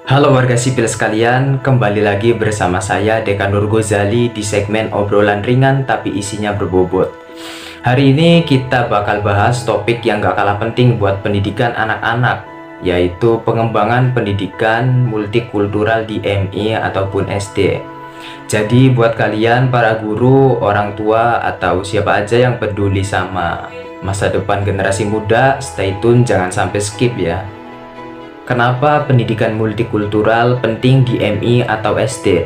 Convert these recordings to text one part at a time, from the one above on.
Halo warga sipil sekalian, kembali lagi bersama saya Dekan Nur Ghazali di segmen obrolan ringan tapi isinya berbobot. Hari ini kita bakal bahas topik yang gak kalah penting buat pendidikan anak-anak, yaitu pengembangan pendidikan multikultural di MI ataupun SD. Jadi buat kalian para guru, orang tua, atau siapa aja yang peduli sama masa depan generasi muda, stay tune, jangan sampai skip ya. Kenapa pendidikan multikultural penting di MI atau SD?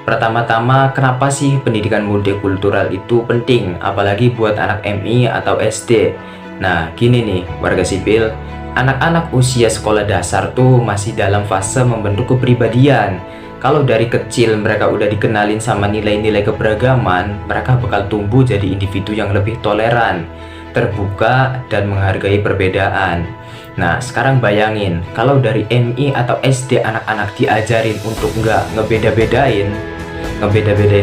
Pertama-tama, kenapa sih pendidikan multikultural itu penting, apalagi buat anak MI atau SD? Nah, gini nih, warga sipil, anak-anak usia sekolah dasar tuh masih dalam fase membentuk kepribadian. Kalau dari kecil mereka udah dikenalin sama nilai-nilai keberagaman, mereka bakal tumbuh jadi individu yang lebih toleran, terbuka, dan menghargai perbedaan. Nah, sekarang bayangin, kalau dari MI atau SD anak-anak diajarin untuk nggak ngebeda-bedain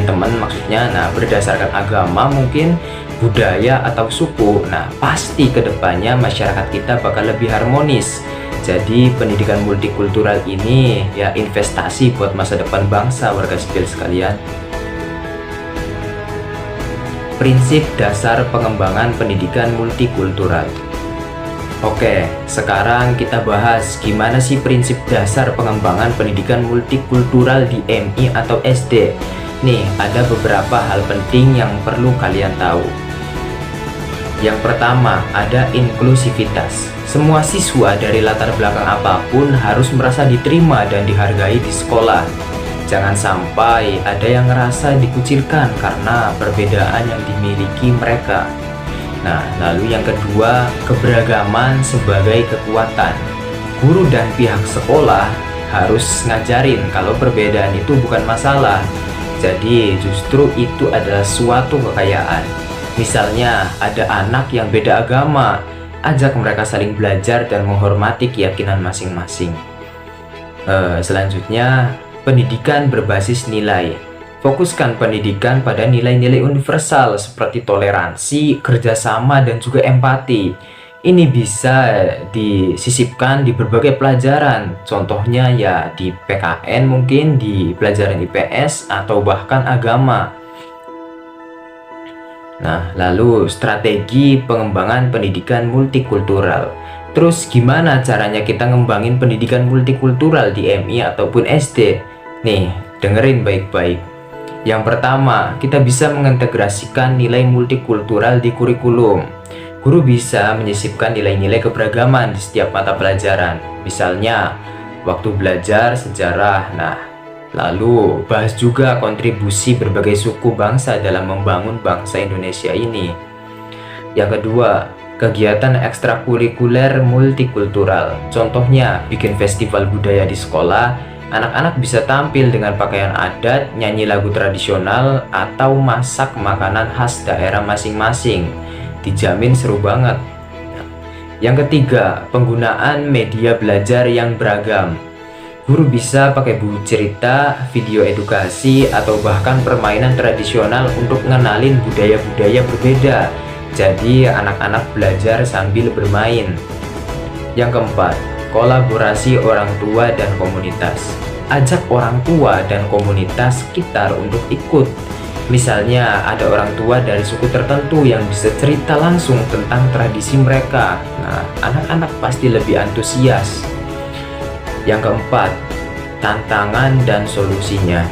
teman maksudnya, nah berdasarkan agama mungkin, budaya atau suku, nah pasti kedepannya masyarakat kita bakal lebih harmonis. Jadi pendidikan multikultural ini ya investasi buat masa depan bangsa warga sipil sekalian. Prinsip dasar pengembangan pendidikan multikultural. Oke, sekarang kita bahas gimana sih prinsip dasar pengembangan pendidikan multikultural di MI atau SD. Nih, ada beberapa hal penting yang perlu kalian tahu. Yang pertama, ada inklusivitas. Semua siswa dari latar belakang apapun harus merasa diterima dan dihargai di sekolah. Jangan sampai ada yang ngerasa dikucilkan karena perbedaan yang dimiliki mereka. Nah, lalu yang kedua, keberagaman sebagai kekuatan. Guru dan pihak sekolah harus ngajarin kalau perbedaan itu bukan masalah. Jadi, justru itu adalah suatu kekayaan. Misalnya, ada anak yang beda agama, ajak mereka saling belajar dan menghormati keyakinan masing-masing. Selanjutnya, pendidikan berbasis nilai. Fokuskan pendidikan pada nilai-nilai universal seperti toleransi, kerjasama, dan juga empati. Ini bisa disisipkan di berbagai pelajaran, contohnya ya di PKN mungkin, di pelajaran IPS, atau bahkan agama. Nah, lalu strategi pengembangan pendidikan multikultural. Terus gimana caranya kita ngembangin pendidikan multikultural di MI ataupun SD? Nih, dengerin baik-baik. Yang pertama, kita bisa mengintegrasikan nilai multikultural di kurikulum. Guru bisa menyisipkan nilai-nilai keberagaman di setiap mata pelajaran. Misalnya, waktu belajar sejarah. Nah, lalu bahas juga kontribusi berbagai suku bangsa dalam membangun bangsa Indonesia ini. Yang kedua, kegiatan ekstrakurikuler multikultural. Contohnya, bikin festival budaya di sekolah. Anak-anak bisa tampil dengan pakaian adat, nyanyi lagu tradisional, atau masak makanan khas daerah masing-masing. Dijamin seru banget. Yang ketiga, penggunaan media belajar yang beragam. Guru bisa pakai buku cerita, video edukasi, atau bahkan permainan tradisional untuk ngenalin budaya-budaya berbeda. Jadi anak-anak belajar sambil bermain. Yang keempat, kolaborasi orang tua dan komunitas. Ajak orang tua dan komunitas sekitar untuk ikut. Misalnya ada orang tua dari suku tertentu yang bisa cerita langsung tentang tradisi mereka. Nah, anak-anak pasti lebih antusias. Yang keempat, tantangan dan solusinya.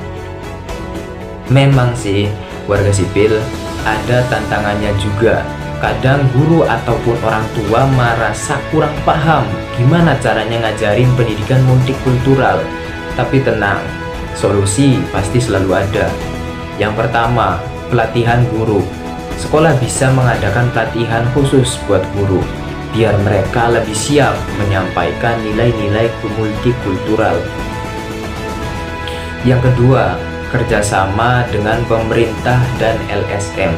Memang sih, warga sipil, ada tantangannya juga. Kadang guru ataupun orang tua merasa kurang paham gimana caranya ngajarin pendidikan multikultural. Tapi tenang, solusi pasti selalu ada. Yang pertama, pelatihan guru. Sekolah bisa mengadakan pelatihan khusus buat guru, biar mereka lebih siap menyampaikan nilai-nilai multikultural. Yang kedua, kerjasama dengan pemerintah dan LSM.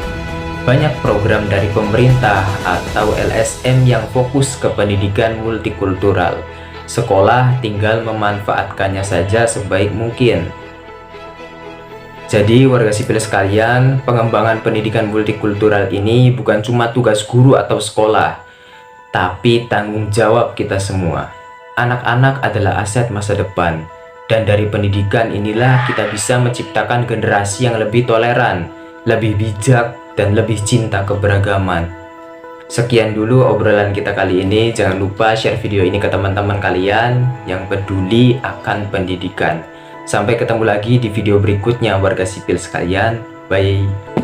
Banyak program dari pemerintah atau LSM yang fokus ke pendidikan multikultural. Sekolah tinggal memanfaatkannya saja sebaik mungkin. Jadi warga sipil sekalian, pengembangan pendidikan multikultural ini bukan cuma tugas guru atau sekolah, tapi tanggung jawab kita semua. anak-anak adalah aset masa depan. Dan dari pendidikan inilah kita bisa menciptakan generasi yang lebih toleran, lebih bijak, dan lebih cinta keberagaman. Sekian dulu obrolan kita kali ini. Jangan lupa share video ini ke teman-teman kalian yang peduli akan pendidikan. Sampai ketemu lagi di video berikutnya warga sipil sekalian. Bye.